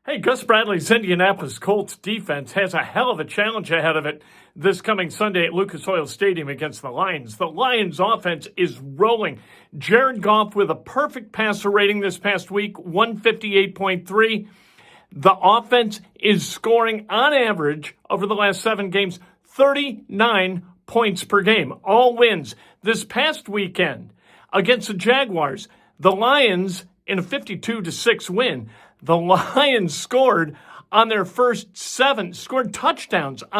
Hey, Gus Bradley's Indianapolis Colts defense has a hell of a challenge ahead of it this coming Sunday at Lucas Oil Stadium against the Lions. The Lions offense is rolling. Jared Goff with a perfect passer rating this past week, 158.3. The offense is scoring on average over the last 7 games, 39 points per game, all wins. This past weekend against the Jaguars, the Lions in a 52-6 win. The Lions scored touchdowns on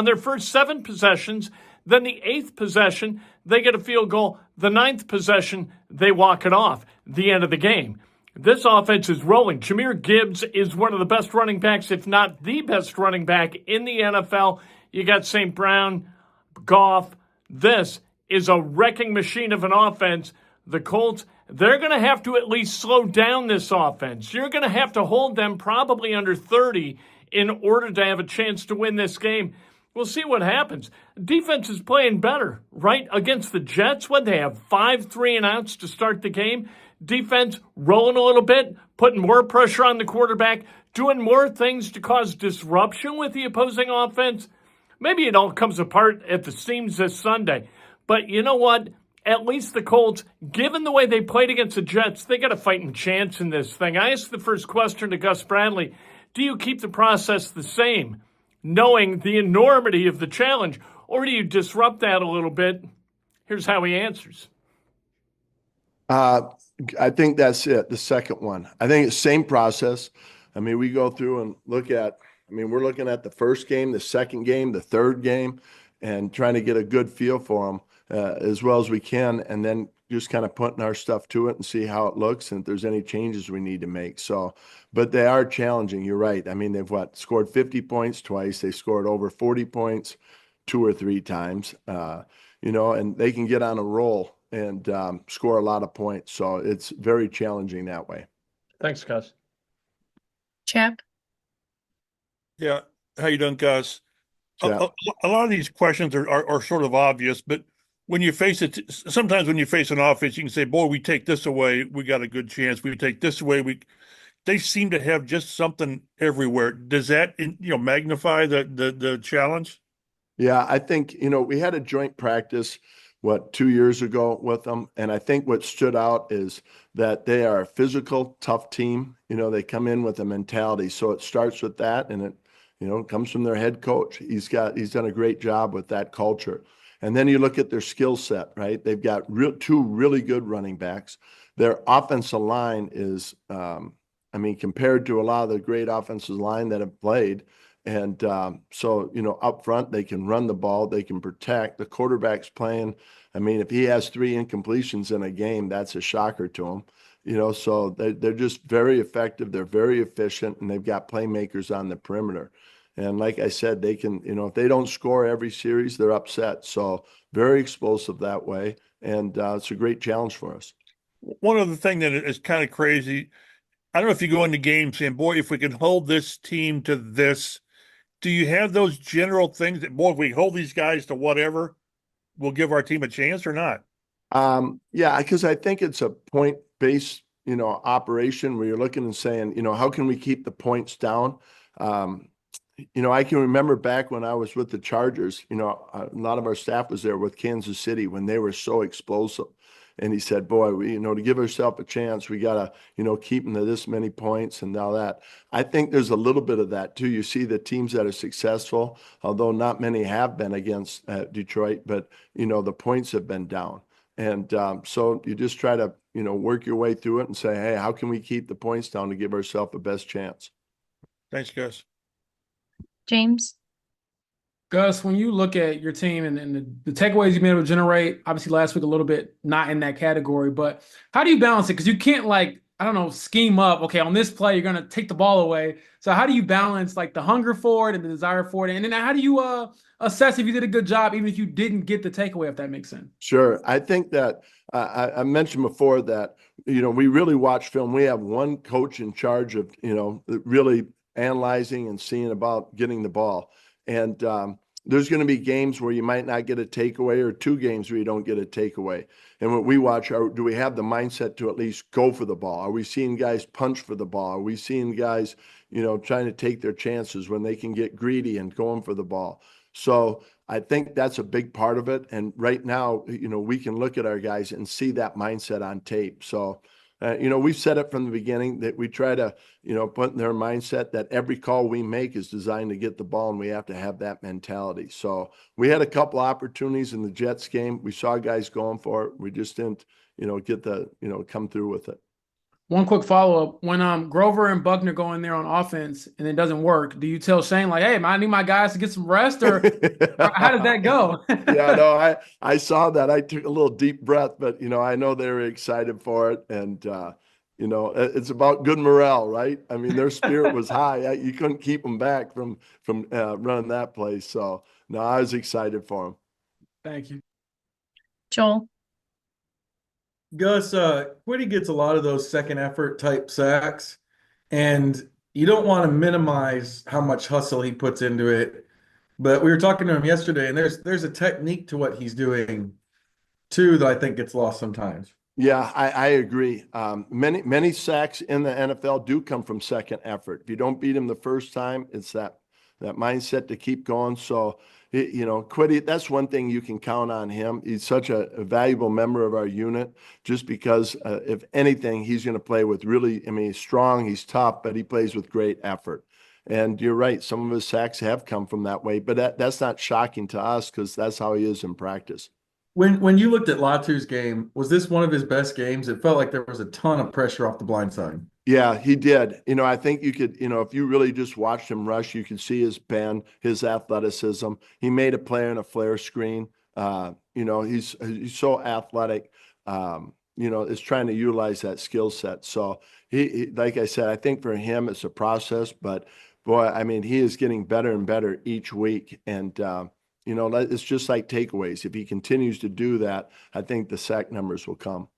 their first 7 possessions. Then the 8th possession, they get a field goal. The 9th possession, they walk it off. The end of the game. This offense is rolling. Jahmyr Gibbs is one of the best running backs, if not the best running back in the NFL. You got St. Brown, Goff. This is a wrecking machine of an offense. The Colts, they're going to have to at least slow down this offense. You're going to have to hold them probably under 30 in order to have a chance to win this game. We'll see what happens. Defense is playing better, right? Against the Jets, when they have 5 3-and-outs to start the game. Defense rolling a little bit, putting more pressure on the quarterback, doing more things to cause disruption with the opposing offense. Maybe it all comes apart at the seams this Sunday. But you know what? At least the Colts, given the way they played against the Jets, they got a fighting chance in this thing. I asked the first question to Gus Bradley, do you keep the process the same, knowing the enormity of the challenge, or do you disrupt that a little bit? Here's how he answers. I think that's it, the second one. I think it's same process. I mean, we go through and look at, we're looking at the first game, the second game, the third game, and trying to get a good feel for them. As well as we can, and then just kind of putting our stuff to it and see how it looks and if there's any changes we need to make. So, but they are challenging. You're right. They've scored 50 points twice. They scored over 40 points 2 or 3 times, and they can get on a roll and score a lot of points. So it's very challenging that way. Thanks, Gus. Chap. Yeah. How you doing, Gus? Yeah. A lot of these questions are sort of obvious, but when you face it, sometimes when you face an offense, you can say, boy, we take this away, we got a good chance. We take this away, they seem to have just something everywhere. Does that, magnify the challenge? Yeah, I think, we had a joint practice, 2 years ago with them. And I think what stood out is that they are a physical, tough team. They come in with a mentality. So it starts with that, and it comes from their head coach. He's done a great job with that culture. And then you look at their skill set, right? They've got 2 really good running backs. Their offensive line is, compared to a lot of the great offensive line that have played. And so, up front, they can run the ball, they can protect. The quarterback's playing. If he has 3 incompletions in a game, that's a shocker to him. So they're just very effective. They're very efficient, and they've got playmakers on the perimeter. And like I said, they can, if they don't score every series, they're upset. So very explosive that way. And it's a great challenge for us. One other thing that is kind of crazy, I don't know if you go into games saying, boy, if we can hold this team to this, do you have those general things that, boy, if we hold these guys to whatever, we'll give our team a chance or not? Yeah, because I think it's a point-based, operation where you're looking and saying, how can we keep the points down? I can remember back when I was with the Chargers, a lot of our staff was there with Kansas City when they were so explosive. And he said, boy, to give ourselves a chance, we got to, keep them to this many points and all that. I think there's a little bit of that too. You see the teams that are successful, although not many have been against Detroit, but, the points have been down. And so you just try to, work your way through it and say, hey, how can we keep the points down to give ourselves the best chance? Thanks, Gus. James. Gus, when you look at your team and the takeaways you've been able to generate, obviously last week a little bit not in that category, but how do you balance it? Because you can't scheme up, okay, on this play, you're going to take the ball away. So how do you balance the hunger for it and the desire for it? And then how do you assess if you did a good job, even if you didn't get the takeaway, if that makes sense? Sure. I think that I mentioned before that, we really watch film. We have one coach in charge of, really analyzing and seeing about getting the ball. And there's going to be games where you might not get a takeaway, or 2 games where you don't get a takeaway. And what we watch do we have the mindset to at least go for the ball? Are we seeing guys punch for the ball? Are we seeing guys, trying to take their chances, when they can get greedy and going for the ball. So I think that's a big part of it. And right now, we can look at our guys and see that mindset on tape. So, we've said it from the beginning that we try to, put in their mindset that every call we make is designed to get the ball, and we have to have that mentality. So we had a couple opportunities in the Jets game. We saw guys going for it. We just didn't, get the, come through with it. One quick follow-up. When Grover and Buckner go in there on offense and it doesn't work, do you tell Shane, like, hey, I need my guys to get some rest, or how does that go? Yeah, no, I saw that. I took a little deep breath, but I know they were excited for it, and it's about good morale, right? I mean, their spirit was high. You couldn't keep them back from running that play. So no, I was excited for them. Thank you. Joel. Gus, Quity gets a lot of those second effort type sacks, and you don't want to minimize how much hustle he puts into it. But we were talking to him yesterday, and there's a technique to what he's doing too that I think gets lost sometimes. Yeah, I agree. Many sacks in the NFL do come from second effort. If you don't beat him the first time, it's that mindset to keep going. So, Quity, that's one thing you can count on him. He's such a valuable member of our unit, just because if anything, he's going to play with really, he's strong, he's tough, but he plays with great effort. And you're right, some of his sacks have come from that way, but that's not shocking to us because that's how he is in practice. When you looked at Latu's game, was this one of his best games? It felt like there was a ton of pressure off the blind side. Yeah, he did. I think you could, if you really just watched him rush, you could see his bend, his athleticism. He made a play on a flare screen. He's so athletic. Is trying to utilize that skill set. So he, like I said, I think for him it's a process, but boy, he is getting better and better each week. And it's just like takeaways. If he continues to do that, I think the sack numbers will come.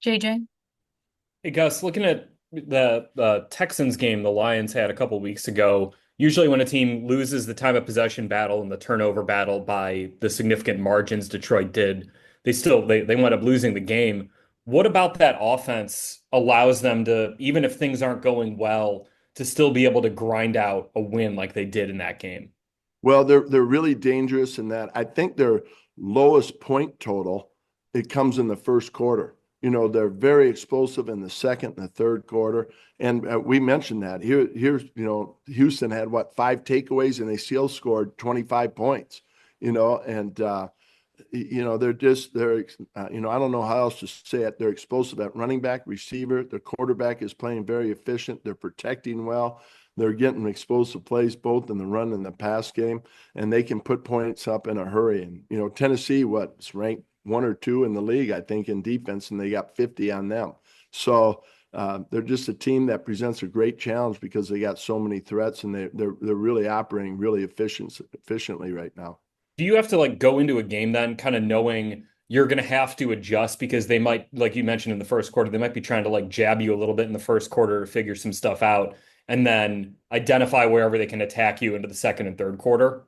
JJ. Hey, Gus, looking at the Texans game the Lions had a couple weeks ago, usually when a team loses the time of possession battle and the turnover battle by the significant margins Detroit did, they wound up losing the game. What about that offense allows them to, even if things aren't going well, to still be able to grind out a win like they did in that game? Well, they're really dangerous in that. I think their lowest point total, it comes in the first quarter. They're very explosive in the second and the third quarter. And we mentioned that. Here's Houston had 5 takeaways and they still scored 25 points, and they're I don't know how else to say it. They're explosive at running back, receiver. Their quarterback is playing very efficient. They're protecting well. They're getting explosive plays both in the run and the pass game, and they can put points up in a hurry. And, Tennessee, is ranked 1 or 2 in the league, I think, in defense, and they got 50 on them. So they're just a team that presents a great challenge because they got so many threats, and they're really operating really efficiently right now. Do you have to go into a game then kind of knowing you're going to have to adjust because they might, like you mentioned in the first quarter, they might be trying to jab you a little bit in the first quarter to figure some stuff out and then identify wherever they can attack you into the second and third quarter?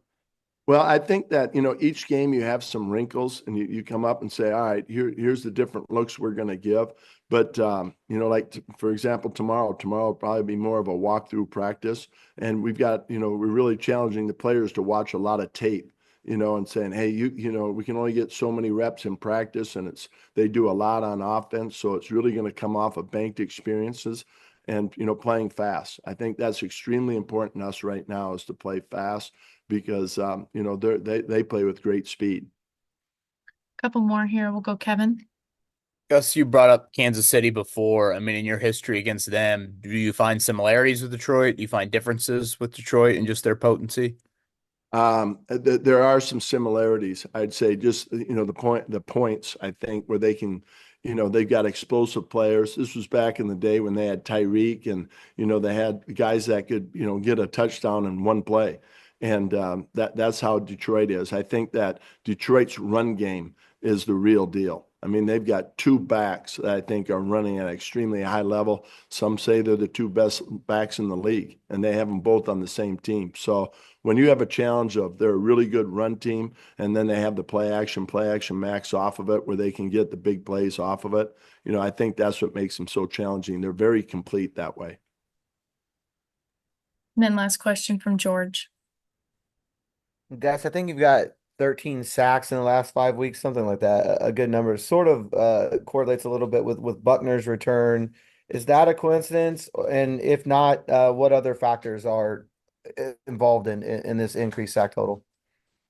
Well, I think that, each game you have some wrinkles and you come up and say, all right, here's the different looks we're going to give. But, for example, tomorrow will probably be more of a walkthrough practice. And we've got, we're really challenging the players to watch a lot of tape, and saying, hey, we can only get so many reps in practice, and they do a lot on offense. So it's really going to come off of banked experiences and, playing fast. I think that's extremely important to us right now is to play fast because, they play with great speed. Couple more here. We'll go Kevin. Gus, you brought up Kansas City before. In your history against them, do you find similarities with Detroit? Do you find differences with Detroit and just their potency? There are some similarities. I'd say just, the points, I think, where they can, they've got explosive players. This was back in the day when they had Tyreek and, they had guys that could, get a touchdown in one play. And that's how Detroit is. I think that Detroit's run game is the real deal. They've got 2 backs that I think are running at an extremely high level. Some say they're the 2 best backs in the league, and they have them both on the same team. So when you have a challenge of they're a really good run team, and then they have the play action max off of it where they can get the big plays off of it, I think that's what makes them so challenging. They're very complete that way. And then last question from George. Gus, I think you've got 13 sacks in the last 5 weeks, something like that. A good number. Sort of correlates a little bit with Buckner's return. Is that a coincidence? And if not, what other factors are involved in this increased sack total?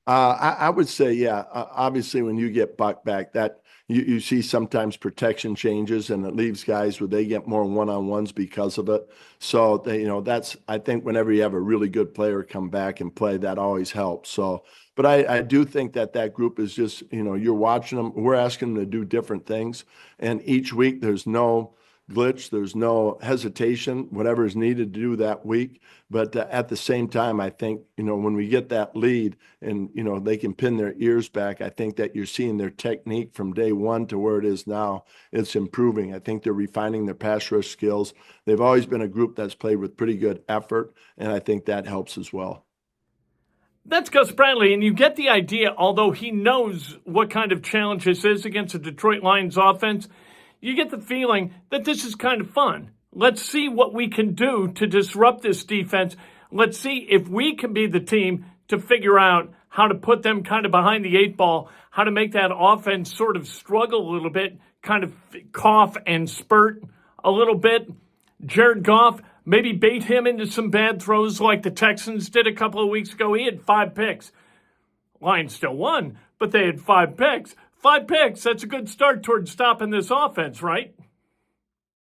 I would say, yeah, obviously when you get Buck back, that you see sometimes protection changes and it leaves guys where they get more one-on-ones because of it. So they, that's, I think whenever you have a really good player come back and play, that always helps. So, but I do think that group is just, you're watching them, we're asking them to do different things. And each week there's no glitch, there's no hesitation, whatever is needed to do that week. But at the same time, I think, when we get that lead and, they can pin their ears back, I think that you're seeing their technique from day one to where it is now. It's improving. I think they're refining their pass rush skills. They've always been a group that's played with pretty good effort, and I think that helps as well. That's Gus Bradley, and you get the idea, although he knows what kind of challenge this is against the Detroit Lions offense, you get the feeling that this is kind of fun. Let's see what we can do to disrupt this defense. Let's see if we can be the team to figure out how to put them kind of behind the eight ball, how to make that offense sort of struggle a little bit, kind of cough and spurt a little bit. Jared Goff, maybe bait him into some bad throws like the Texans did a couple of weeks ago. He had 5 picks. Lions still won, but they had 5 picks. 5 picks, that's a good start towards stopping this offense, right?